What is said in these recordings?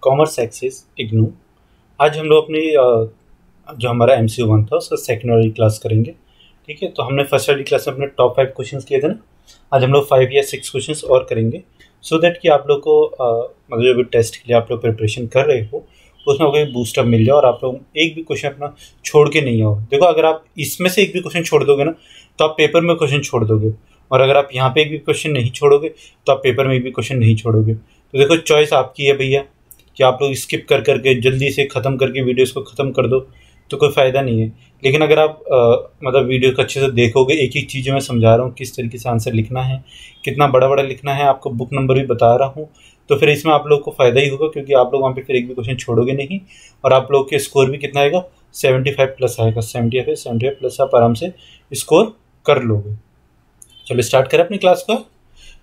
Commerce access IGNOU. आज हम लोग अपनी जो हमारा MCQ 1 था उसका सेकेंड वाली क्लास करेंगे। ठीक है, तो हमने फर्स्ट वाली क्लास में अपने टॉप 5 क्वेश्चंस किए थे ना। आज हम लोग 5 या 6 क्वेश्चंस और करेंगे सो दैट कि आप लोग को मतलब जो भी टेस्ट के लिए आप लोग प्रिपरेशन कर रहे हो उसमें कोई बूस्टअप मिल जाए और आप लोग एक भी क्वेश्चन अपना छोड़ के नहीं आओ। देखो, अगर आप इसमें से एक भी क्वेश्चन छोड़ दोगे ना तो आप पेपर में क्वेश्चन छोड़ दोगे, और अगर आप यहाँ पे एक भी क्वेश्चन नहीं छोड़ोगे तो आप पेपर में एक भी क्वेश्चन नहीं छोड़ोगे। तो देखो, चॉइस आपकी है भैया कि आप लोग स्किप कर करके जल्दी से ख़त्म करके वीडियोस को ख़त्म कर दो तो कोई फ़ायदा नहीं है। लेकिन अगर आप मतलब वीडियो को अच्छे से देखोगे, एक एक चीज़ मैं समझा रहा हूँ किस तरीके से आंसर लिखना है, कितना बड़ा बड़ा लिखना है, आपको बुक नंबर भी बता रहा हूँ, तो फिर इसमें आप लोग को फ़ायदा ही होगा क्योंकि आप लोग वहाँ पे फिर एक भी क्वेश्चन छोड़ोगे नहीं और आप लोग के स्कोर भी कितना आएगा, 75 प्लस आएगा। 75 प्लस आप आराम से स्कोर कर लोगे। चलो स्टार्ट करें अपनी क्लास का।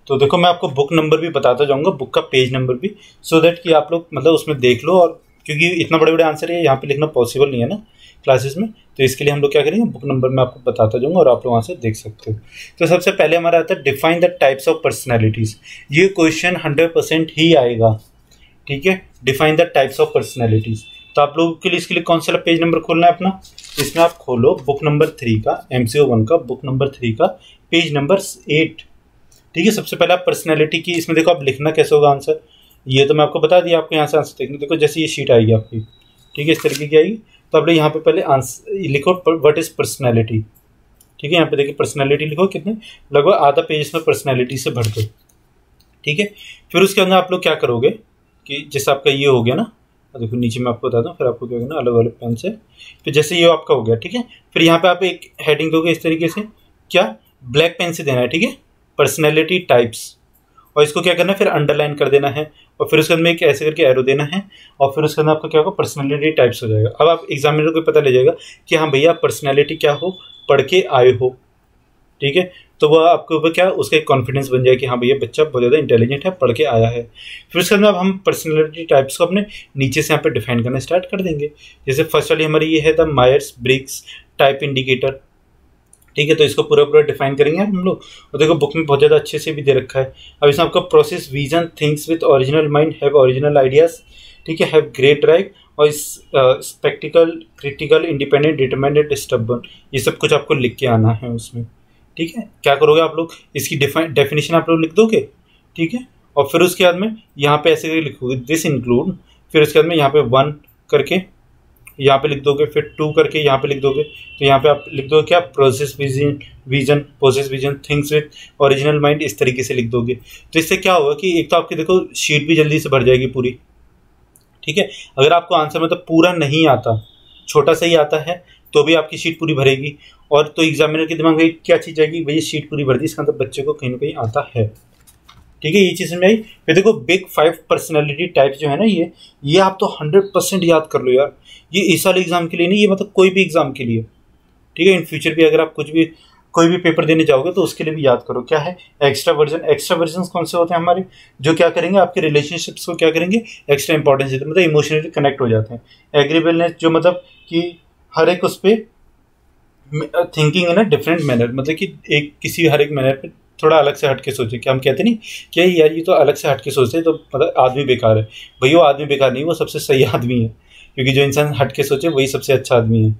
तो देखो, मैं आपको बुक नंबर भी बताता जाऊंगा, बुक का पेज नंबर भी, सो दैट कि आप लोग मतलब उसमें देख लो। और क्योंकि इतना बड़े बड़े आंसर है यहाँ पे लिखना पॉसिबल नहीं है ना क्लासेस में, तो इसके लिए हम लोग क्या करेंगे, बुक नंबर मैं आपको बताता जाऊंगा और आप लोग वहाँ से देख सकते हो। तो सबसे पहले हमारा आता है define the types of personalities. ये क्वेश्चन 100% ही आएगा। ठीक है, define the types of personalities. तो आप लोगों के लिए इसके लिए कौन सा पेज नंबर खोलना है अपना, इसमें आप खोलो बुक नंबर 3 का, MCQ 1 का बुक नंबर 3 का पेज नंबर 8। ठीक है, सबसे पहले आप पर्सनैलिटी की, इसमें देखो आप लिखना कैसे होगा आंसर, ये तो मैं आपको बता दिया। आपको यहाँ से आंसर देखना, देखो जैसे ये शीट आएगी आपकी, ठीक है, इस तरीके की आएगी। तो आप लोग यहाँ पे पहले आंसर लिखो व्हाट इज पर्सनैलिटी। ठीक है, यहाँ पे देखिए पर्सनैलिटी लिखो, कितने लगभग आधा पेज इसमें पर्सनैलिटी से भर दो। ठीक है, फिर उसके अंदर आप लोग क्या करोगे कि जैसे आपका ये हो गया ना, देखो नीचे मैं आपको बताता हूँ, फिर आपको क्या करना अलग अलग पेन से, फिर जैसे ये आपका हो गया। ठीक है, फिर यहाँ पे आप एक हेडिंग दोगे इस तरीके से, क्या ब्लैक पेन से देना है। ठीक है, पर्सनैलिटी टाइप्स, और इसको क्या करना है फिर अंडरलाइन कर देना है, और फिर उसके अंदर एक ऐसे करके एरो देना है, और फिर उसके अंदर आपका क्या होगा, पर्सनैलिटी टाइप्स हो जाएगा। अब आप एग्जामिनर को पता ले जाएगा कि हाँ भैया पर्सनैलिटी क्या हो, पढ़ के आए हो। ठीक है, तो वह आपके ऊपर क्या उसका एक कॉन्फिडेंस बन जाए कि हाँ भैया बच्चा बहुत ज़्यादा इंटेलिजेंट है, पढ़ के आया है। फिर उसके अंदर अब हम पर्सनैलिटी टाइप्स को अपने नीचे से यहाँ पे डिफाइन करना स्टार्ट कर देंगे। जैसे फर्स्ट वाली हमारी ये है the Myers Briggs type indicator. ठीक है, तो इसको पूरा पूरा डिफाइन करेंगे हम लोग, और देखो बुक में बहुत ज़्यादा अच्छे से भी दे रखा है। अब इसमें आपका process vision things with original mind have original ideas. ठीक है, हैव ग्रेट ड्राइव और spectacled critical independent determined stubborn, ये सब कुछ आपको लिख के आना है उसमें। ठीक है, क्या करोगे आप लोग, इसकी डेफिनेशन आप लोग लिख दोगे। ठीक है, और फिर उसके बाद में यहाँ पे ऐसे करके लिखोगे दिस इंक्लूड, फिर उसके बाद में यहाँ पे 1 करके यहाँ पे लिख दोगे, फिर 2 करके यहाँ पे लिख दोगे। तो यहाँ पे आप लिख दोगे क्या, process vision things with original mind, इस तरीके से लिख दोगे। तो इससे क्या होगा कि एक तो आपकी देखो शीट भी जल्दी से भर जाएगी पूरी। ठीक है, अगर आपको आंसर मतलब पूरा नहीं आता, छोटा सा ही आता है, तो भी आपकी शीट पूरी भरेगी, और तो एग्जामिनर के दिमाग में क्या चीज़ जाएगी, भैया शीट पूरी भर दी, इसका मतलब बच्चे को कहीं ना कहीं आता है। ठीक है, ये चीज़ समझ आई। फिर देखो बिग 5 पर्सनैलिटी टाइप्स जो है ना, ये आप तो 100% याद कर लो यार। ये इस वाले एग्जाम के लिए नहीं, ये मतलब कोई भी एग्जाम के लिए। ठीक है, इन फ्यूचर भी अगर आप कोई भी पेपर देने जाओगे तो उसके लिए भी याद करो। क्या है, एक्स्ट्रा वर्जन कौन से होते हैं हमारे, जो क्या करेंगे आपके रिलेशनशिप्स को क्या करेंगे, एक्स्ट्रा इंपॉर्टेंस देते हैं, मतलब इमोशनली कनेक्ट हो जाते हैं। एग्रीबलनेस, जो मतलब कि हर एक उस पर थिंकिंग है ना डिफरेंट मैनर, मतलब कि एक किसी हर एक मैनर पे थोड़ा अलग से हट के सोचे। क्या हम कहते नहीं कि यार ये तो अलग से हट के सोचते तो मतलब आदमी बेकार है, भैया वो आदमी बेकार नहीं, वो सबसे सही आदमी है, क्योंकि जो इंसान हट के सोचे वही सबसे अच्छा आदमी है।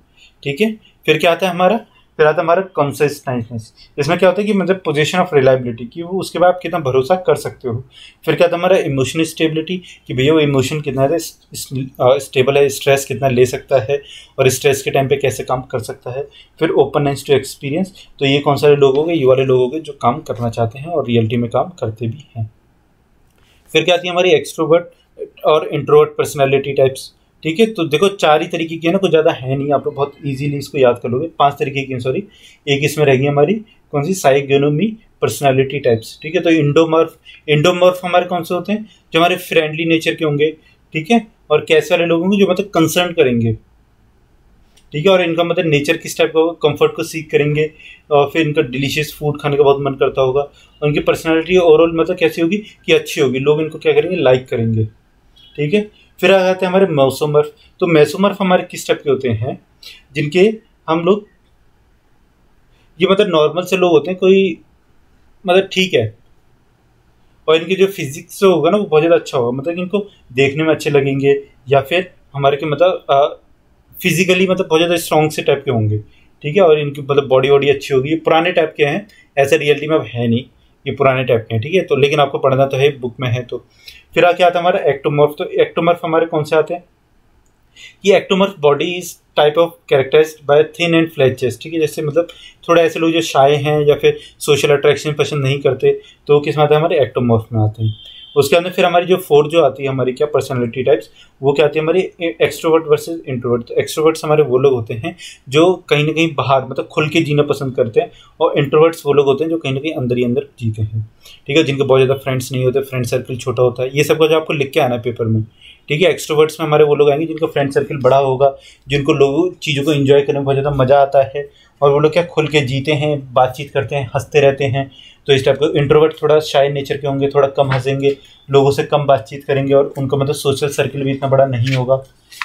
ठीक है, फिर क्या आता है हमारा, फिर आता है हमारा कंसिस्टेंटनेस। इसमें क्या होता है कि मतलब पोजीशन ऑफ रिलायबिलिटी, कि वो उसके बाद आप कितना भरोसा कर सकते हो। फिर क्या आता है हमारा इमोशनल स्टेबिलिटी, कि भैया वो इमोशन कितना स्टेबल है, स्ट्रेस कितना ले सकता है और स्ट्रेस के टाइम पे कैसे काम कर सकता है। फिर ओपननेस टू एक्सपीरियंस, तो ये कौन सारे लोग हो गए, ये वाले लोग हो गए जो काम करना चाहते हैं और रियलिटी में काम करते भी हैं। फिर क्या आती है हमारी एक्सट्रोवर्ट और इंट्रोवर्ट पर्सनैलिटी टाइप्स। ठीक है, तो देखो 4 ही तरीके की है ना, कुछ ज़्यादा है नहीं, आप लोग बहुत इजीली इसको याद कर लोगे। 5 तरीके की, सॉरी, एक इसमें रहेगी हमारी कौन सी, साइगोनोमी पर्सनालिटी टाइप्स। ठीक है, तो इंडोमॉर्फ हमारे कौन से होते हैं, जो हमारे फ्रेंडली नेचर के होंगे। ठीक है, और कैसे वाले लोग होंगे, जो मतलब कंसर्न करेंगे। ठीक है, और इनका मतलब नेचर किस टाइप का होगा, कंफर्ट को सीख करेंगे, और फिर इनका डिलीशियस फूड खाने का बहुत मन करता होगा, और इनकी पर्सनैलिटी ओवरऑल मतलब कैसी होगी कि अच्छी होगी, लोग इनको क्या करेंगे, लाइक करेंगे। ठीक है, फिर आ जाते हैं हमारे मेसोमॉर्फ। तो मेसोमॉर्फ हमारे किस टाइप के होते हैं, जिनके हम लोग ये मतलब नॉर्मल से लोग होते हैं, कोई मतलब ठीक है, और इनके जो फिजिक्स होगा ना वो बहुत ज़्यादा अच्छा होगा, मतलब इनको देखने में अच्छे लगेंगे, या फिर हमारे के मतलब फिजिकली मतलब बहुत ज़्यादा स्ट्रॉन्ग से टाइप के होंगे, ठीक है। और इनकी मतलब बॉडी वॉडी अच्छी होगी। ये पुराने टाइप के हैं, ऐसे रियलिटी में अब है नहीं, ये पुराने टाइप के हैं, ठीक है। तो लेकिन आपको पढ़ना तो है, बुक में है। तो फिर क्या आता है हमारा एक्टोमॉर्फ। तो एक्टोमॉर्फ हमारे कौन से आते हैं? ये ectomorph body is type of characterised by thin and flat chest, ठीक है। जैसे मतलब थोड़ा ऐसे लोग जो शाय हैं या फिर सोशल अट्रैक्शन पसंद नहीं करते, तो वो किस में आते हैं? हमारे एक्टोमॉर्फ में आते हैं। उसके अंदर फिर हमारी जो फोर्थ जो आती है हमारी क्या पर्सनालिटी टाइप्स, वो क्या आती है हमारी एक्सट्रोवर्ट वर्सेस इंट्रोवर्ट। तो एक्सट्रोवर्ट्स हमारे वो लोग होते हैं जो कहीं ना कहीं बाहर मतलब खुल के जीना पसंद करते हैं, और इंट्रोवर्ट्स वो लोग होते हैं जो कहीं ना कहीं अंदर ही अंदर जीते हैं, ठीक है। जिनके बहुत ज़्यादा फ्रेंड्स नहीं होते, फ्रेंड सर्कल छोटा होता है, ये सब का जो आपको लिख के आना है पेपर में, ठीक है। एक्सट्रोवर्ट्स में हमारे वो लोग आएंगे जिनका फ्रेंड सर्कल बड़ा होगा, जिनको लोगों चीज़ों को एंजॉय करने में बहुत ज़्यादा मज़ा आता है, और वो लोग क्या खुल के जीते हैं, बातचीत करते हैं, हंसते रहते हैं। तो इस टाइप का इंट्रोवर्ट थोड़ा शाय नेचर के होंगे, थोड़ा कम हंसेंगे, लोगों से कम बातचीत करेंगे, और उनका मतलब सोशल सर्कल भी इतना बड़ा नहीं होगा,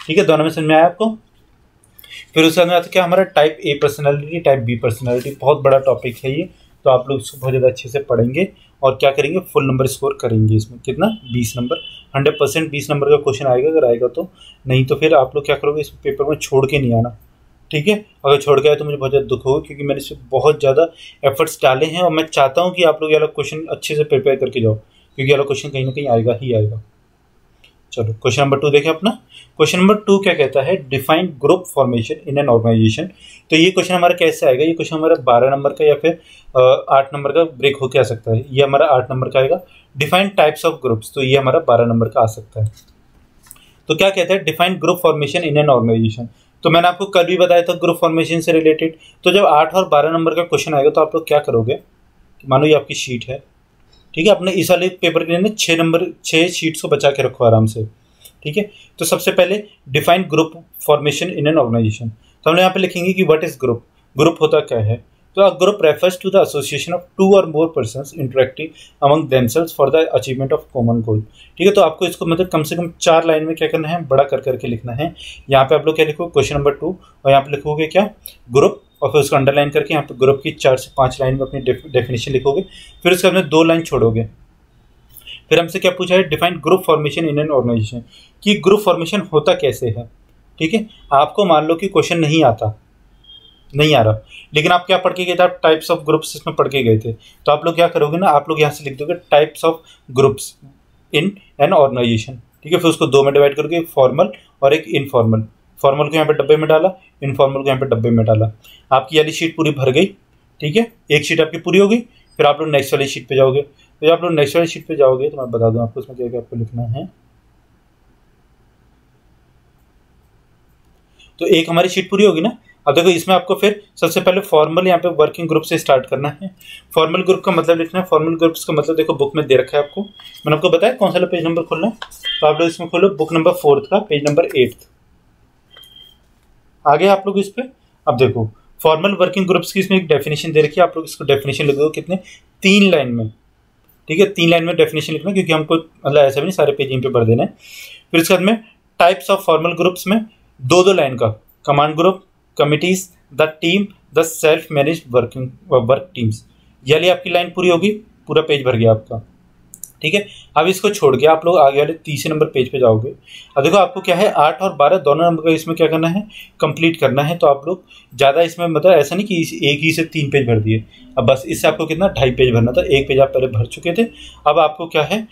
ठीक है। दोनों में समझ में आया आपको? फिर उसके बाद क्या हमारा type A personality, type B personality, बहुत बड़ा टॉपिक है ये। तो आप लोग इसको बहुत ज़्यादा अच्छे से पढ़ेंगे और क्या करेंगे, फुल नंबर स्कोर करेंगे इसमें। कितना? 20 नंबर, 100% 20 नंबर का क्वेश्चन आएगा, अगर आएगा तो। नहीं तो फिर आप लोग क्या करोगे, इस पेपर में छोड़ के नहीं आना, ठीक है। अगर छोड़ के आए तो मुझे बहुत ज़्यादा दुख होगा, क्योंकि मैंने इसमें बहुत ज़्यादा एफर्ट्स डाले हैं, और मैं चाहता हूँ कि आप लोग ये वाला क्वेश्चन अच्छे से प्रिपेयर करके जाओ, क्योंकि ये वाला क्वेश्चन कहीं ना कहीं आएगा ही आएगा। चलो क्वेश्चन नंबर 2 देखें अपना। क्वेश्चन नंबर 2 क्या कहता है? Define group formation in an organisation. तो ये क्वेश्चन हमारा कैसे आएगा? ये क्वेश्चन हमारा 12 नंबर का या फिर 8 नंबर का ब्रेक होके आ सकता है। ये हमारा 8 नंबर का आएगा। डिफाइन टाइप्स ऑफ ग्रुप्स, तो ये हमारा 12 नंबर का आ सकता है। तो क्या कहता है? Define group formation in an organisation. तो मैंने आपको कल भी बताया था ग्रुप फॉर्मेशन से रिलेटेड। तो जब 8 और 12 नंबर का क्वेश्चन आएगा तो आप लोग क्या करोगे? मानो ये आपकी शीट है, ठीक है। अपने इस वाले पेपर के लिए ना 6 शीट्स को बचा के रखो आराम से, ठीक है। तो सबसे पहले define group formation in an organisation. तो हम यहाँ पे लिखेंगे कि व्हाट इज ग्रुप। ग्रुप होता क्या है? तो a group refers to the association of 2 और more persons interacting among themselves for the achievement of common goal, ठीक है। तो आपको इसको मतलब कम से कम 4 लाइन में क्या करना है, बड़ा कर करके लिखना है। यहाँ पे आप लोग क्या लिखोगे? क्वेश्चन नंबर 2, और यहाँ पे लिखोगे क्या? ग्रुप, और फिर उसको अंडरलाइन करके यहाँ पे ग्रुप की 4 से 5 लाइन में अपनी डेफिनेशन लिखोगे। फिर उसके बाद 2 लाइन छोड़ोगे। फिर हमसे क्या पूछा है? Define group formation in an organisation, कि ग्रुप फॉर्मेशन होता कैसे है, ठीक है। आपको मान लो कि क्वेश्चन नहीं आ रहा, लेकिन आप क्या पढ़ के गए थे? आप टाइप्स ऑफ ग्रुप्स इसमें पढ़ के गए थे। तो आप लोग क्या करोगे ना, आप लोग यहाँ से लिख दोगे types of groups in an organisation, ठीक है। फिर उसको 2 में डिवाइड करोगे, एक फॉर्मल और एक इनफॉर्मल। फॉर्मल को यहाँ पे डब्बे में डाला, इनफॉर्मल को यहाँ पे डब्बे में डाला। आपकी वाली शीट पूरी भर गई, ठीक है। एक शीट आपकी पूरी हो गई। फिर आप लोग नेक्स्ट वाली शीट पे जाओगे। तो जब आप लोग नेक्स्ट वाली शीट पे जाओगे तो मैं बता दूं आपको उसमें क्या क्या आपको लिखना है। तो एक हमारी शीट पूरी होगी ना। अब देखो इसमें आपको फिर सबसे पहले फॉर्मल यहाँ पे वर्किंग ग्रुप से स्टार्ट करना है। फॉर्मल ग्रुप का मतलब लिखना है। फॉर्मल ग्रुप्स का मतलब देखो बुक में दे रखा है आपको, मैंने आपको बताया कौन सा पेज नंबर खोलना है। तो आप लोग इसमें खोलो बुक नंबर 4 का पेज नंबर 8। आगे आप लोग इस पे अब देखो फॉर्मल वर्किंग ग्रुप्स की इसमें एक डेफिनेशन दे रखी है। आप लोग इसको डेफिनेशन लिख दो कितने? 3 लाइन में, ठीक है। 3 लाइन में डेफिनेशन लिखना, क्योंकि हमको मतलब ऐसा भी नहीं सारे पेज इन पे भर देना है। फिर इसके बाद में टाइप्स ऑफ फॉर्मल ग्रुप्स में 2-2 लाइन का command group, committees, the team, the self manage work teams. यानी आपकी लाइन पूरी होगी, पूरा पेज भर गया आपका, ठीक है। अब इसको छोड़ के आप लोग आगे वाले तीसरे नंबर पेज पे जाओगे। अब देखो आपको क्या है 8 और 12 दोनों नंबर का इसमें क्या करना है? कंप्लीट करना है। तो आप लोग ज़्यादा इसमें मतलब ऐसा नहीं कि एक ही से 3 पेज भर दिए। अब बस इससे आपको कितना 2.5 पेज भरना था। 1 पेज आप पहले भर चुके थे। अब आपको क्या है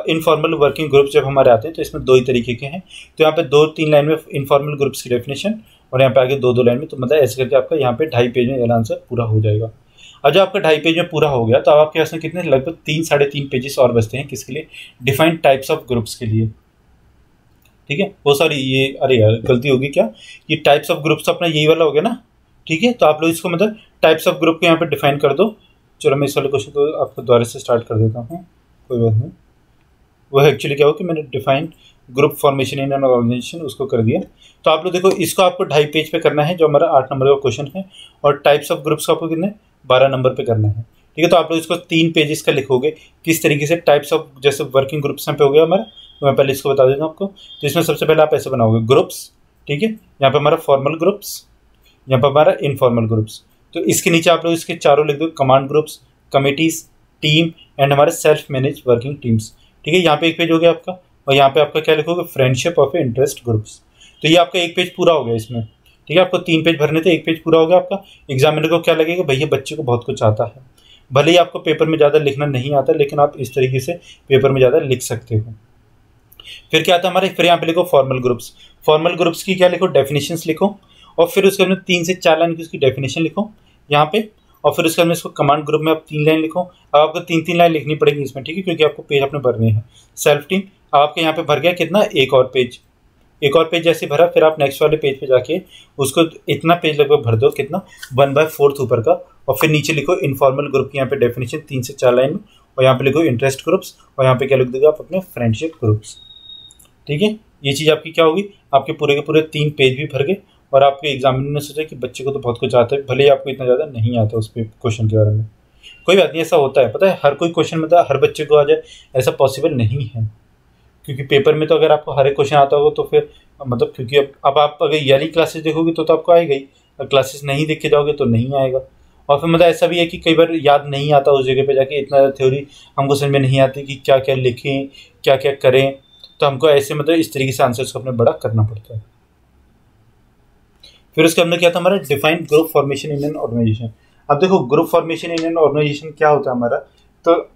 इनफॉर्मल वर्किंग ग्रुप जब हमारे आते हैं तो इसमें 2 ही तरीके के हैं। तो यहाँ पे 2-3 लाइन में इनफॉर्मल ग्रुप्स की डेफिनेशन, और यहाँ पे आगे 2-2 लाइन में। तो मतलब ऐसे करके आपका यहाँ पे 2.5 पेज में आंसर पूरा हो जाएगा। और जब आपका 2.5 पेज में पूरा हो गया तो अब आपके पास में कितने लगभग 3-3.5 पेजेस और बचते हैं। किसके लिए? डिफाइंड टाइप्स ऑफ ग्रुप्स के लिए, ठीक है। वो सॉरी ये अरे यार गलती होगी क्या, ये टाइप्स ऑफ ग्रुप्स अपना यही वाला हो गया ना, ठीक है। तो आप लोग इसको मतलब टाइप्स ऑफ ग्रुप को यहाँ पे डिफाइन कर दो। चलो मैं इस वाले क्वेश्चन को आपको दोबारा से स्टार्ट कर देता हूँ, कोई बात नहीं। वो एक्चुअली क्या हो कि मैंने define group formation in an organisation उसको कर दिया। तो आप लोग देखो इसको आपको 2.5 पेज पे करना है, जो हमारा 8 नंबर का क्वेश्चन है। और टाइप्स ऑफ ग्रुप्स को आपको कितने 12 नंबर पे करना है, ठीक है। तो आप लोग इसको 3 पेजेस का लिखोगे किस तरीके से। टाइप्स ऑफ जैसे वर्किंग ग्रुप्स पे हो गया हमारा, तो मैं पहले इसको बता देता हूँ आपको। तो इसमें सबसे पहले आप ऐसे बनाओगे ग्रुप्स, ठीक है। यहाँ पे हमारा फॉर्मल ग्रुप्स, यहाँ पर हमारा इनफॉर्मल ग्रुप्स। तो इसके नीचे आप लोग इसके चारों लिख दो command groups, committees, team and हमारे सेल्फ मैनेज वर्किंग टीम्स। ठीक है, यहाँ पे एक पेज हो गया आपका, और यहाँ पे आपका क्या लिखोगे, फ्रेंडशिप ऑफ इंटरेस्ट ग्रुप्स। तो ये आपका एक पेज पूरा हो गया इसमें। ठीक है, आपको 3 पेज भरने थे, एक पेज पूरा हो गया आपका। एग्जामिनर को क्या लगेगा, भैया बच्चे को बहुत कुछ आता है, भले ही आपको पेपर में ज़्यादा लिखना नहीं आता, लेकिन आप इस तरीके से पेपर में ज़्यादा लिख सकते हो। फिर क्या आता है हमारे, फिर यहाँ पे लिखो फॉर्मल ग्रुप्स। फॉर्मल ग्रुप्स की क्या लिखो, डेफिनेशंस लिखो, और फिर उसके अंदर 3 से 4 लाइन की उसकी डेफिनेशन लिखो यहाँ पे, और फिर उसके अंदर इसको कमांड ग्रुप में आप 3 लाइन लिखो। अब आपको 3-3 लाइन लिखनी पड़ेगी इसमें, ठीक है, क्योंकि आपको पेज अपने भरने हैं। सेल्फ टीम आपके यहाँ पे भर गया कितना, एक और पेज जैसे भरा, फिर आप नेक्स्ट वाले पेज पे जाके उसको इतना पेज लगभग भर दो, कितना 1/4 ऊपर का, और फिर नीचे लिखो इनफॉर्मल ग्रुप की यहाँ पे डेफिनेशन 3 से 4 लाइन में, और यहाँ पे लिखो इंटरेस्ट ग्रुप्स, और यहाँ पे क्या लिख दोगे आप, अपने फ्रेंडशिप ग्रुप्स। ठीक है, ये चीज़ आपकी क्या होगी, आपके पूरे के पूरे 3 पेज भी भर गए, और आपके एग्जामिनर ने सोचा कि बच्चे को तो बहुत कुछ आता है, भले ही आपको इतना ज़्यादा नहीं आता उस पे क्वेश्चन के बारे में। कोई बात नहीं, ऐसा होता है, पता है, हर कोई क्वेश्चन मतलब हर बच्चे को आ जाए ऐसा पॉसिबल नहीं है, क्योंकि पेपर में तो अगर आपको हर एक क्वेश्चन आता होगा तो फिर मतलब, क्योंकि अब आप अगर ईयरली क्लासेस देखोगे तो आपको आएगा ही, अगर क्लासेस नहीं देख के जाओगे तो नहीं आएगा। और फिर मतलब ऐसा भी है कि कई बार याद नहीं आता उस जगह पे जाके, इतना थ्योरी हमको समझ में नहीं आती कि क्या क्या लिखें, क्या क्या करें, तो हमको ऐसे मतलब इस तरीके से आंसर्स को अपने बड़ा करना पड़ता है। फिर उसके अंदर क्या था हमारा, define group formation in an organisation. अब देखो group formation in an organisation क्या होता है हमारा, तो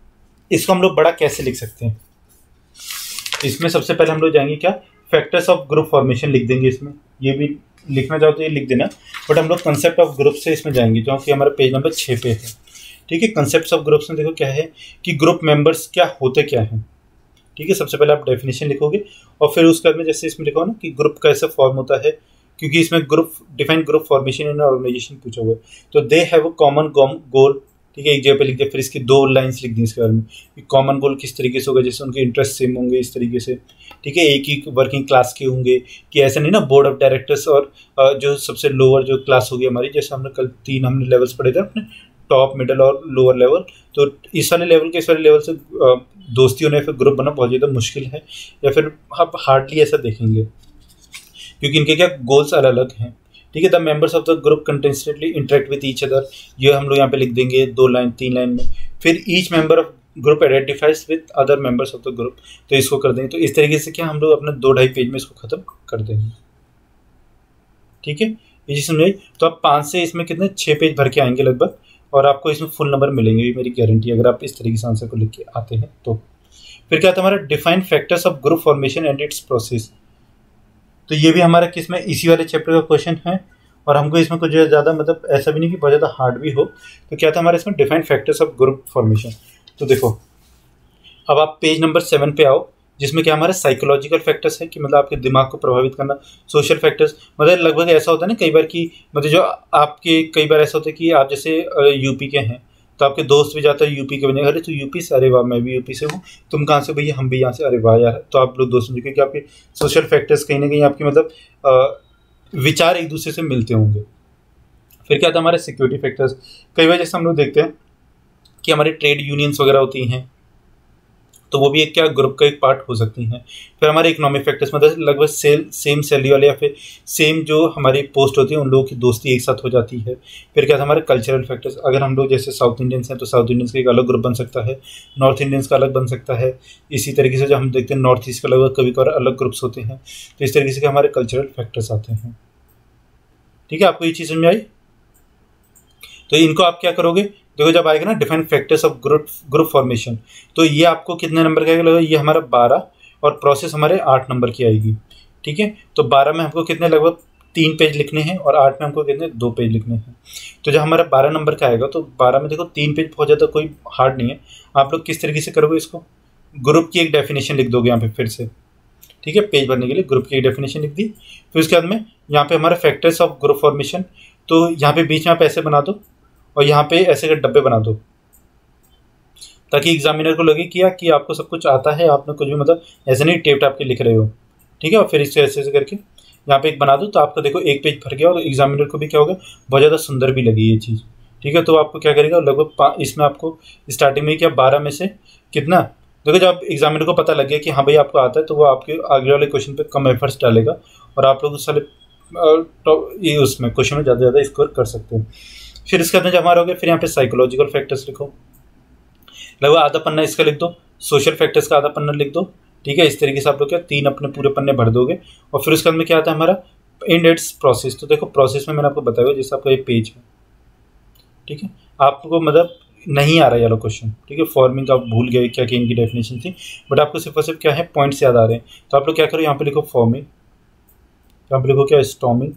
इसको हम लोग बड़ा कैसे लिख सकते हैं। इसमें सबसे पहले हम लोग जाएंगे क्या, फैक्टर्स ऑफ ग्रुप फॉर्मेशन लिख देंगे इसमें, ये भी लिखना चाहो तो ये लिख देना, बट हम लोग कंसेप्ट ऑफ ग्रुप से इसमें जाएंगे, जो कि हमारा पेज नंबर 6 पे है। ठीक है, कंसेप्ट ऑफ ग्रुप्स में देखो क्या है कि ग्रुप मेंबर्स क्या होते क्या हैं। ठीक है, सबसे पहले आप डेफिनेशन लिखोगे, और फिर उसके बाद में जैसे इसमें लिखो ना कि ग्रुप कैसे फॉर्म होता है, क्योंकि इसमें group define group formation in organisation पूछा हुआ है, तो they have a common goal. ठीक है, एक जगह पे लिख दिया, फिर इसकी 2 लाइन्स लिख दी इसके बारे में कि कॉमन गोल किस तरीके से होगा, जैसे उनके इंटरेस्ट सेम होंगे इस तरीके से। ठीक है, एक ही वर्किंग क्लास के होंगे, कि ऐसा नहीं ना बोर्ड ऑफ डायरेक्टर्स और जो सबसे लोअर जो क्लास होगी हमारी, जैसे हमने कल 3 हमने लेवल्स पढ़े थे अपने, टॉप, मिडल और लोअर लेवल, तो इस वाले लेवल के इस वाले लेवल से दोस्ती होने फिर ग्रुप बनना बहुत ज़्यादा मुश्किल है, या फिर आप हार्डली ऐसा देखेंगे, क्योंकि इनके क्या गोल्स अलग अलग हैं। ठीक है, the members of the group continuously interact with each other, ये हम लोग यहाँ पे लिख देंगे 2 लाइन 3 लाइन में। फिर each member of group identifies with other members of the group, तो इसको कर देंगे। तो इस तरीके से क्या हम लोग अपने 2-2.5 पेज में इसको खत्म कर देंगे। ठीक है, ये चीज़ समझाई। तो आप 5 से इसमें कितने 6 पेज भर के आएंगे लगभग, और आपको इसमें फुल नंबर मिलेंगे, ये मेरी गारंटी, अगर आप इस तरीके से आंसर को लिख के आते हैं तो। फिर क्या था हमारा, define factors of group formation and it's process. तो ये भी हमारा किसमें, इसी वाले चैप्टर का क्वेश्चन है, और हमको इसमें कुछ ज़्यादा मतलब ऐसा भी नहीं कि बहुत ज़्यादा हार्ड भी हो। तो क्या था हमारे इसमें, define factors of group formation. तो देखो अब आप पेज नंबर 7 पे आओ, जिसमें क्या हमारे साइकोलॉजिकल फैक्टर्स है, कि मतलब आपके दिमाग को प्रभावित करना। सोशल फैक्टर्स मतलब लगभग ऐसा होता है ना कई बार कि मतलब जो आपके कई बार ऐसा होता है कि आप जैसे यूपी के हैं, तो आपके दोस्त भी जाता है यूपी के बने, अरे तू यूपी से, अरे वाह मैं भी यूपी से हूँ, तुम कहाँ से, भैया हम भी यहाँ से, अरे वाह यार, तो आप लोग दोस्त, क्योंकि आपके सोशल फैक्टर्स कहीं ना कहीं आपकी मतलब विचार एक दूसरे से मिलते होंगे। फिर क्या था हमारे सिक्योरिटी फैक्टर्स। कई बार जैसे हम लोग देखते हैं कि हमारी ट्रेड यूनियंस वगैरह होती हैं, तो वो भी एक क्या ग्रुप का एक पार्ट हो सकती हैं। फिर हमारे इकोनॉमिक फैक्टर्स मतलब लगभग सेम सैलरी वाले या फिर सेम जो हमारी पोस्ट होती है उन लोगों की दोस्ती एक साथ हो जाती है। फिर क्या था हमारे कल्चरल फैक्टर्स, अगर हम लोग जैसे साउथ इंडियंस हैं तो साउथ इंडियंस का एक अलग ग्रुप बन सकता है, नॉर्थ इंडियंस का अलग बन सकता है। इसी तरीके से जो हम देखते हैं नॉर्थ ईस्ट का लगभग कभी कभार अलग ग्रुप्स होते हैं। तो इस तरीके से हमारे कल्चरल फैक्टर्स आते हैं। ठीक है, आपको ये चीज़ समझ आई। तो इनको आप क्या करोगे, देखो जब आएगा ना define factors of group formation, तो ये आपको कितने नंबर का आएगा, ये हमारा 12, और प्रोसेस हमारे 8 नंबर की आएगी। ठीक है, तो 12 में हमको कितने लगभग 3 पेज लिखने हैं, और 8 में हमको कितने 2 पेज लिखने हैं। तो जब हमारा 12 नंबर का आएगा, तो 12 में देखो 3 पेज बहुत ज़्यादा कोई हार्ड नहीं है। आप लोग किस तरीके से करोगे इसको, ग्रुप की एक डेफिनेशन लिख दोगे यहाँ पे फिर से। ठीक है, पेज भरने के लिए ग्रुप की एक डेफिनेशन लिख दी। फिर उसके बाद में यहाँ पे हमारा फैक्टर्स ऑफ ग्रुप फॉर्मेशन, तो यहाँ पे बीच में आप ऐसे बना दो, और यहाँ पे ऐसे के डब्बे बना दो, ताकि एग्जामिनर को लगे कि आपको सब कुछ आता है, आपने कुछ भी मतलब ऐसे नहीं टेप टाप के लिख रहे हो। ठीक है, और फिर इससे ऐसे करके यहाँ पे एक बना दो, तो आपका देखो एक पेज भर गया, और एग्जामिनर को भी क्या होगा, बहुत ज़्यादा सुंदर भी लगी ये चीज़। ठीक है, तो आपको क्या करेगा, लगभग इसमें आपको स्टार्टिंग में क्या 12 में से कितना, देखो जब एग्जामिनर को पता लग गया कि हाँ भाई आपको आता है, तो वो आपके आगे वाले क्वेश्चन पे कम एफर्ट्स डालेगा, और आप लोग उस वाले ये उसमें क्वेश्चन में ज़्यादा स्कोर कर सकते हो। फिर इसके अंदर जब हमारा हो गया, फिर यहाँ पे साइकोलॉजिकल फैक्टर्स लिखो। लगभग आधा पन्ना इसका लिख दो, सोशल फैक्टर्स का आधा पन्ना लिख दो, ठीक है। इस तरीके से आप लोग क्या 3 अपने पूरे पन्ने भर दोगे। और फिर उसके अंदर क्या आता है हमारा एंड एट्स प्रोसेस। तो देखो प्रोसेस में मैंने आपको बताया हुआ जैसे आपका ये पेज है, ठीक है। आपको मतलब नहीं आ रहा है ये वाला क्वेश्चन, ठीक है। फॉर्मिंग आप भूल गए क्या कि इनकी डेफिनेशन थी, बट आपको सिर्फ और सिर्फ क्या है पॉइंट्स याद आ रहे हैं। तो आप लोग क्या करो, यहाँ पे लिखो फॉर्मिंग, यहाँ पे लिखो क्या स्टॉर्मिंग,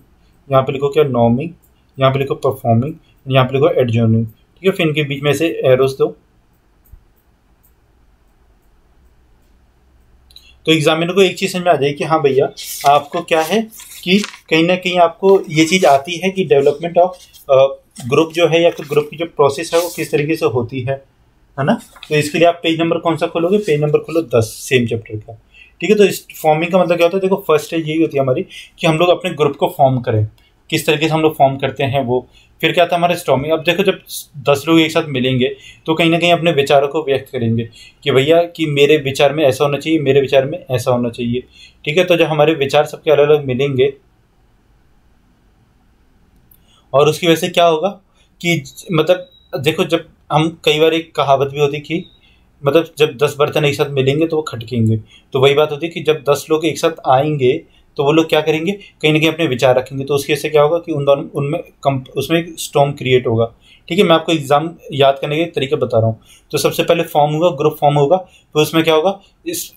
यहाँ पे लिखो क्या नॉर्मिंग, यहाँ पे लिखो परफॉर्मिंग, यहाँ पे लिखो एडजॉर्निंग, ठीक है। फिर इनके बीच में से एरोस दो। तो एग्जामिनर को एक चीज़ समझ में आ जाएगी कि हाँ भैया आपको क्या है कि कहीं ना कहीं आपको ये चीज़ आती है कि डेवलपमेंट ऑफ ग्रुप जो है या फिर ग्रुप की जो प्रोसेस है वो किस तरीके से होती है ना। तो इसके लिए आप पेज नंबर कौन सा खोलोगे, पेज नंबर खोलो 10 सेम चैप्टर का, ठीक है। तो इस फॉर्मिंग का मतलब क्या होता है, देखो फर्स्ट स्टेज यही होती है हमारी कि हम लोग अपने ग्रुप को फॉर्म करें, किस तरीके से हम लोग फॉर्म करते हैं वो। फिर क्या था हमारा स्टॉर्मिंग। अब देखो जब 10 लोग एक साथ मिलेंगे तो कहीं ना कहीं अपने विचारों को व्यक्त करेंगे कि भैया कि मेरे विचार में ऐसा होना चाहिए, मेरे विचार में ऐसा होना चाहिए, ठीक है। तो जब हमारे विचार सबके अलग अलग मिलेंगे और उसकी वजह से क्या होगा कि मतलब देखो जब हम कई बार एक कहावत भी होती कि मतलब जब 10 बर्तन एक साथ मिलेंगे तो वो खटकेंगे। तो वही बात होती है कि जब 10 लोग एक साथ आएंगे तो वो लोग क्या करेंगे, कहीं ना कहीं अपने विचार रखेंगे। तो उसकी वजह से क्या होगा कि उनमें उसमें एक स्टॉर्म क्रिएट होगा, ठीक है। मैं आपको एग्जाम याद करने के तरीके बता रहा हूँ। तो सबसे पहले फॉर्म होगा, ग्रुप फॉर्म होगा, फिर उसमें क्या होगा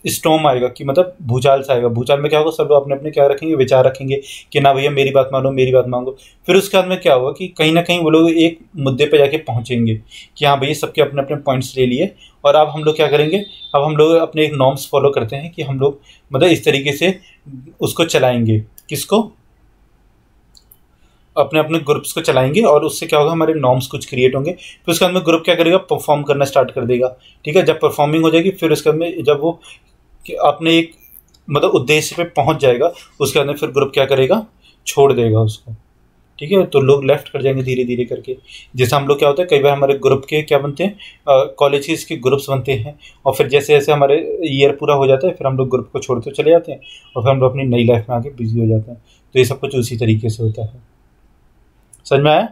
स्टॉर्म आएगा कि मतलब भूचाल सा आएगा। भूचाल में क्या होगा, सब लोग अपने अपने क्या रखेंगे, विचार रखेंगे कि ना भैया मेरी बात मानो, मेरी बात मांगो। फिर उसके बाद में क्या होगा कि कहीं ना कहीं वो लोग एक मुद्दे पे जाके पहुंचेंगे कि हाँ भैया सबके अपने अपने पॉइंट्स ले लिए। और अब हम लोग क्या करेंगे, अब हम लोग अपने एक नॉर्म्स फॉलो करते हैं कि हम लोग मतलब इस तरीके से उसको चलाएंगे, किसको, अपने अपने ग्रुप्स को चलाएंगे। और उससे क्या होगा, हमारे नॉर्म्स कुछ क्रिएट होंगे। फिर उसके अंदर ग्रुप क्या करेगा, परफॉर्म करना स्टार्ट कर देगा, ठीक है। जब परफॉर्मिंग हो जाएगी फिर उसके अंदर जब वो अपने एक मतलब उद्देश्य पे पहुंच जाएगा उसके अंदर फिर ग्रुप क्या करेगा, छोड़ देगा उसको, ठीक है। तो लोग लेफ्ट कर जाएंगे धीरे धीरे करके। जैसे हम लोग क्या होता है कई बार हमारे ग्रुप के क्या बनते हैं, कॉलेजेस के ग्रुप्स बनते हैं। और फिर जैसे जैसे हमारे ईयर पूरा हो जाता है फिर हम लोग ग्रुप को छोड़ते चले जाते हैं और फिर हम लोग अपनी नई लाइफ में आके बिजी हो जाते हैं। तो ये सब कुछ उसी तरीके से होता है। समझ में आया?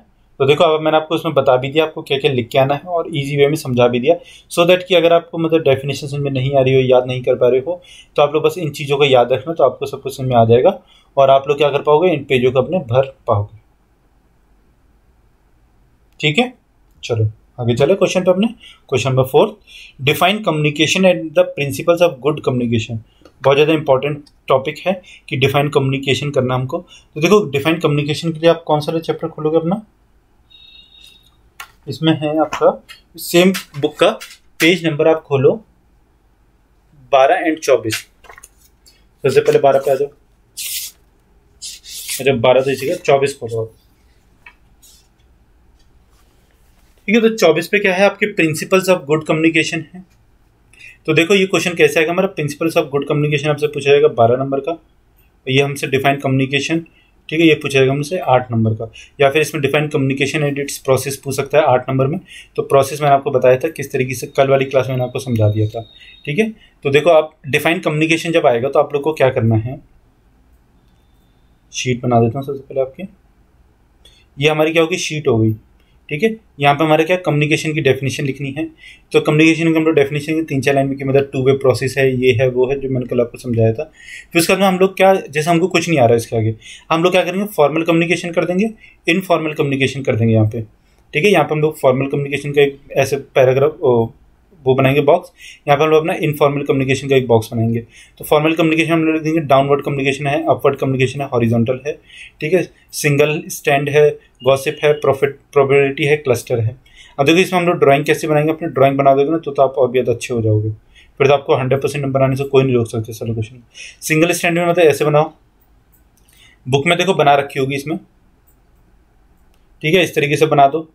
तो देखो अब मैंने आपको उसमें बता भी दिया आपको क्या क्या लिख के आना है और इजी वे में समझा भी दिया, सो दैट कि अगर आपको मतलब डेफिनेशन समझ में नहीं आ रही हो, याद नहीं कर पा रहे हो, तो आप लोग बस इन चीज़ों को याद रखना तो आपको सब कुछ समझ में आ जाएगा और आप लोग क्या कर पाओगे, इन पेजों को अपने भर पाओगे। ठीक है, चलो आगे चले क्वेश्चन पे अपने। Question number 4, define communication and the principles of good communication. बहुत ज़्यादा इंपॉर्टेंट टॉपिक है कि डिफाइन कम्युनिकेशन करना हमको। तो देखो डिफाइन कम्युनिकेशन के लिए आप कौन सा चैप्टर खोलोगे अपना, इसमें है आपका सेम बुक का पेज नंबर आप खोलो 12 एंड 24। सबसे पहले 12 पे आ जाओ, अच्छा 12 तो इसी का 24 खोलो आप, ठीक है। तो 24 पे क्या है, आपके प्रिंसिपल्स ऑफ गुड कम्युनिकेशन है। तो देखो ये क्वेश्चन कैसे आएगा, हमारा प्रिंसिपल्स ऑफ गुड कम्युनिकेशन आपसे पूछा जाएगा 12 नंबर का, ये हमसे डिफाइन कम्युनिकेशन, ठीक है, ये पूछा जाएगा हमसे 8 नंबर का। या फिर इसमें define communication and it's process पूछ सकता है 8 नंबर में। तो प्रोसेस मैंने आपको बताया था किस तरीके से, कल वाली क्लास में मैंने आपको समझा दिया था, ठीक है। तो देखो आप डिफाइन कम्युनिकेशन जब आएगा तो आप लोग को क्या करना है, शीट बना देता हूँ सबसे पहले आपके, ये हमारी क्या होगी, शीट हो गई, ठीक है। यहाँ पे हमारा क्या कम्युनिकेशन की डेफिनेशन लिखनी है। तो कम्युनिकेशन की हम लोग डेफिनेशन की 3-4 लाइन में कि मतलब 2 वे प्रोसेस है, ये है वो है, जो मैंने कल आपको समझाया था। फिर उसके बाद में हम लोग क्या, जैसे हमको कुछ नहीं आ रहा है इसके आगे, हम लोग क्या करेंगे, फॉर्मल कम्युनिकेशन कर देंगे, इनफॉर्मल कम्युनिकेशन कर देंगे यहाँ पे, ठीक है। यहाँ पे हम लोग फॉर्मल कम्युनिकेशन का एक ऐसे पैराग्राफ वो बनाएंगे बॉक्स, यहाँ पर हम लोग अपना इनफॉर्मल कम्युनिकेशन का एक बॉक्स बनाएंगे। तो फॉर्मल कम्युनिकेशन हम लोग लिख देंगे, डाउनवर्ड कम्युनिकेशन है, अपवर्ड कम्युनिकेशन है, हॉरिजॉन्टल है, ठीक है, सिंगल स्टैंड है, गॉसिप है, प्रोबेबिलिटी है, क्लस्टर है। अब देखो इसमें हम लोग ड्राइंग कैसे बनाएंगे, अपनी ड्राइंग बना दोगे ना तो आप और भी ज़्यादा अच्छे हो जाओगे, फिर तो आपको 100% नंबर आने से कोई नहीं रोक सकते सारे क्वेश्चन। सिंगल स्टैंड में मतलब ऐसे बनाओ, बुक में देखो बना रखी होगी इसमें, ठीक है, इस तरीके से बना दो।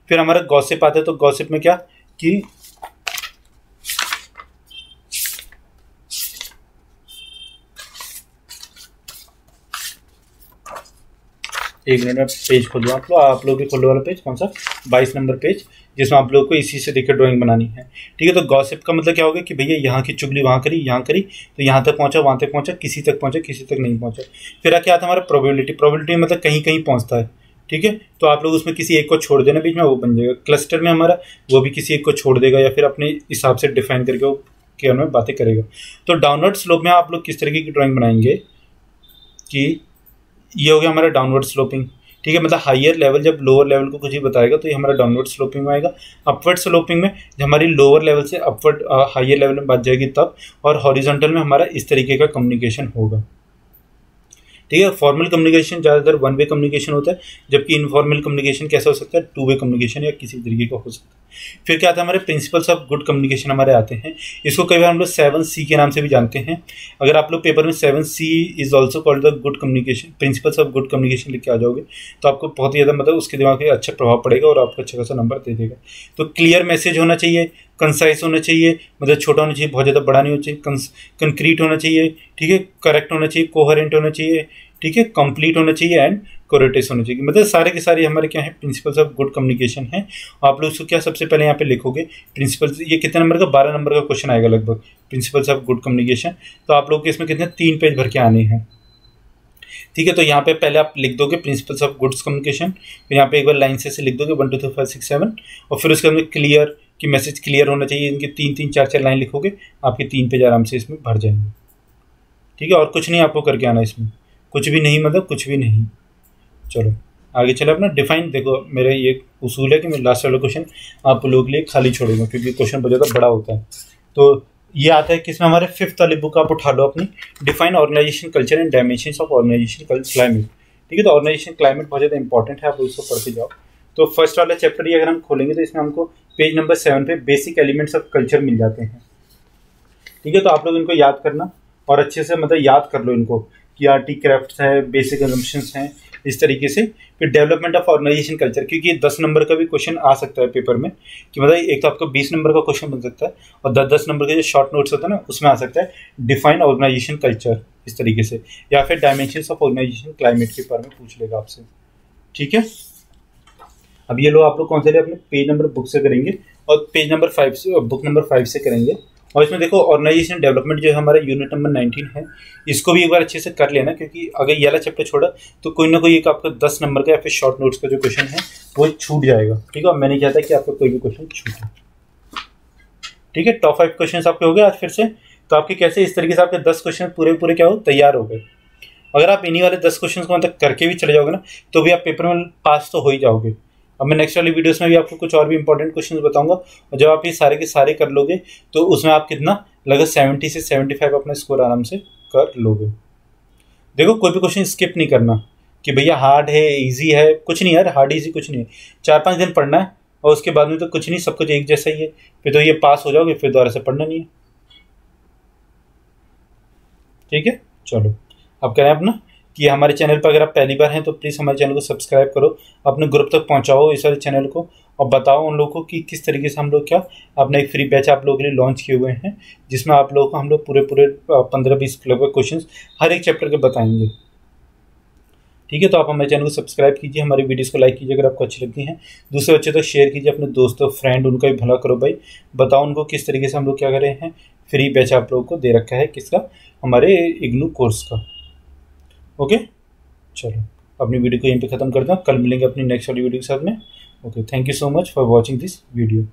फिर हमारा गॉसिप आता है, तो गॉसिप में क्या कि एक मिनट में पेज खोलो, आप लोग भी खोलो वाला पेज, कौन सा 22 नंबर पेज, जिसमें आप लोग को इसी से देखकर ड्राइंग बनानी है, ठीक है। तो गॉसिप का मतलब क्या होगा कि भैया यहाँ की चुगली वहाँ करी, यहाँ करी तो यहाँ तक पहुँचा, वहाँ तक पहुँचा, किसी तक पहुँचा, किसी तक नहीं पहुँचा। फिर क्या आता है हमारा प्रोबेबिलिटी। प्रोबेबिलिटी मतलब कहीं कहीं पहुँचता है, ठीक है। तो आप लोग उसमें किसी एक को छोड़ देना बीच में, वो बन जाएगा। क्लस्टर में हमारा वो भी किसी एक को छोड़ देगा या फिर अपने हिसाब से डिफाइन करके वो के में बातें करेगा। तो डाउनवर्ड स्लोप में आप लोग किस तरीके की ड्राइंग बनाएंगे कि ये हो गया हमारा डाउनवर्ड स्लोपिंग, ठीक है। मतलब हायर लेवल जब लोअर लेवल को कुछ ही बताएगा तो ये हमारा डाउनवर्ड स्लोपिंग में आएगा। अपवर्ड स्लोपिंग में जब हमारी लोअर लेवल से अपवर्ड हायर लेवल में बात जाएगी तब, और हॉरिजॉन्टल में हमारा इस तरीके का कम्युनिकेशन होगा, ठीक है। फॉर्मल कम्युनिकेशन ज़्यादातर वन वे कम्युनिकेशन होता है, जबकि इनफॉर्मल कम्युनिकेशन कैसा हो सकता है, टू वे कम्युनिकेशन या किसी तरीके का हो सकता है। फिर क्या आता है हमारे प्रिंसिपल्स ऑफ गुड कम्युनिकेशन हमारे आते हैं। इसको कई बार हम लोग 7C के नाम से भी जानते हैं। अगर आप लोग पेपर में 7C is also called the good communication, principles of good communication लिख के आ जाओगे तो आपको बहुत ही ज़्यादा मतलब उसके दिमाग में अच्छा प्रभाव पड़ेगा और आपको अच्छा खासा नंबर दे देगा। तो क्लियर मैसेज होना चाहिए, कंसाइज होना चाहिए, मतलब छोटा होना चाहिए, बहुत ज़्यादा बड़ा नहीं होना चाहिए, कंक्रीट होना चाहिए, ठीक है, करेक्ट होना चाहिए, कोहेरेंट होना चाहिए, ठीक है, कंप्लीट होना चाहिए एंड कोरेटेस होना चाहिए। मतलब सारे के सारे हमारे क्या है प्रिंसिपल्स ऑफ गुड कम्युनिकेशन है। आप लोग उसको क्या सबसे पहले यहाँ पे लिखोगे प्रिंसिपल्स, ये कितने नंबर का 12 नंबर का क्वेश्चन आएगा लगभग, प्रिंसिपल्स ऑफ गुड कम्युनिकेशन। तो आप लोग के इसमें कितने 3 पेज भर के आने हैं, ठीक है। तो यहाँ पे पहले आप लिख दोगे प्रिंसिपल्स ऑफ गुड्स कम्युनिकेशन, फिर यहाँ पे एक बार लाइन से लिख दोगे 1 2 3 4 5 6 7, और फिर उसके अंदर क्लियर कि मैसेज क्लियर होना चाहिए, इनके 3 4 4 लाइन लिखोगे, आपके 3 पेज आराम से इसमें भर जाएंगे, ठीक है। और कुछ नहीं आपको करके आना इसमें, कुछ भी नहीं, मतलब कुछ भी नहीं। चलो आगे चले अपना डिफाइन। देखो मेरा ये उसूल है कि मैं लास्ट वाला क्वेश्चन आप लोगों के लिए खाली छोड़ूंगा क्योंकि क्वेश्चन बहुत ज़्यादा बड़ा होता है। तो ये आता है किसमें, हमारे 5th वाली बुक आप उठा लो अपनी, define organisation culture and dimensions of organisation climate, ठीक है। तो ऑर्गेनाइजेशन क्लाइमेट बहुत ज़्यादा इंपॉर्टेंट है, आप उसको पढ़ते जाओ। तो फर्स्ट वाला चैप्टर ये अगर हम खोलेंगे तो इसमें हमको पेज नंबर 7 पे बेसिक एलिमेंट्स ऑफ कल्चर मिल जाते हैं, ठीक है। तो आप लोग इनको याद करना और अच्छे से मतलब याद कर लो इनको कि आर्टी क्राफ्ट्स है, बेसिक असम्पशंस हैं, इस तरीके से। फिर डेवलपमेंट ऑफ ऑर्गेनाइजेशन कल्चर, क्योंकि 10 नंबर का भी क्वेश्चन आ सकता है पेपर में, कि मतलब एक तो आपको 20 नंबर का क्वेश्चन बन सकता है और 10 नंबर के जो शॉर्ट नोट्स होते हैं ना उसमें आ सकता है डिफाइन ऑर्गेनाइजेशन कल्चर इस तरीके से, या फिर डायमेंशंस ऑफ ऑर्गेनाइजेशन क्लाइमेट के बारे में पूछ लेगा आपसे, ठीक है। अब ये लो आप लोग कौन से अपने पेज नंबर बुक से करेंगे और पेज नंबर 5 से, बुक नंबर 5 से करेंगे। और इसमें देखो ऑर्गेनाइजेशन डेवलपमेंट जो है हमारा यूनिट नंबर 19 है, इसको भी एक बार अच्छे से कर लेना, क्योंकि अगर ये वाला चैप्टर छोड़ा तो कोई ना कोई एक आपका 10 नंबर का या फिर शॉर्ट नोट्स का जो क्वेश्चन है वो छूट जाएगा, ठीक है। और मैं नहीं चाहता कि आपका कोई भी क्वेश्चन छूटे, ठीक है। टॉप 5 क्वेश्चन आपके हो गए आज फिर से। तो आपके कैसे इस तरीके से आपके 10 क्वेश्चन पूरे पूरे क्या हो तैयार हो गए। अगर आप इन्हीं वाले 10 क्वेश्चन को मतलब करके भी चले जाओगे ना तो भी आप पेपर में पास तो हो ही जाओगे। अब मैं नेक्स्ट वाली वीडियोस में भी आपको कुछ और भी इंपॉर्टेंट क्वेश्चंस बताऊंगा, और जब आप ये सारे के सारे कर लोगे तो उसमें आप कितना लगभग 70 से 75 अपना स्कोर आराम से कर लोगे। देखो कोई भी क्वेश्चन स्किप नहीं करना कि भैया हार्ड है इजी है, कुछ नहीं यार, हार्ड इजी कुछ नहीं है। 4-5 दिन पढ़ना है और उसके बाद में तो कुछ नहीं, सब कुछ एक जैसा ही है, फिर तो ये पास हो जाओगे, फिर दोबारा से पढ़ना नहीं है, ठीक है। चलो अब करें अपना कि हमारे चैनल पर अगर आप पहली बार हैं तो प्लीज़ हमारे चैनल को सब्सक्राइब करो, अपने ग्रुप तक पहुंचाओ इस वाले चैनल को, और बताओ उन लोगों को कि किस तरीके से हम लोग क्या अपना एक फ्री बैच आप लोगों के लिए लॉन्च किए हुए हैं, जिसमें आप लोगों को हम लोग पूरे 15-20 लगभग क्वेश्चन हर एक चैप्टर के बताएंगे, ठीक है। तो आप हमारे चैनल को सब्सक्राइब कीजिए, हमारी वीडियोस को लाइक कीजिए अगर आपको अच्छी लगती हैं, दूसरे बच्चों तक शेयर कीजिए, अपने दोस्तों फ्रेंड उनका भी भला करो भाई, बताओ उनको किस तरीके से हम लोग क्या कर रहे हैं। फ्री बैच आप लोगों को दे रखा है किसका, हमारे इग्नू कोर्स का, ओके। चलो अपनी वीडियो को यहीं पे ख़त्म करता हूँ, कल मिलेंगे अपनी नेक्स्ट वाली वीडियो के साथ में। Okay, thank you so much for watching this video.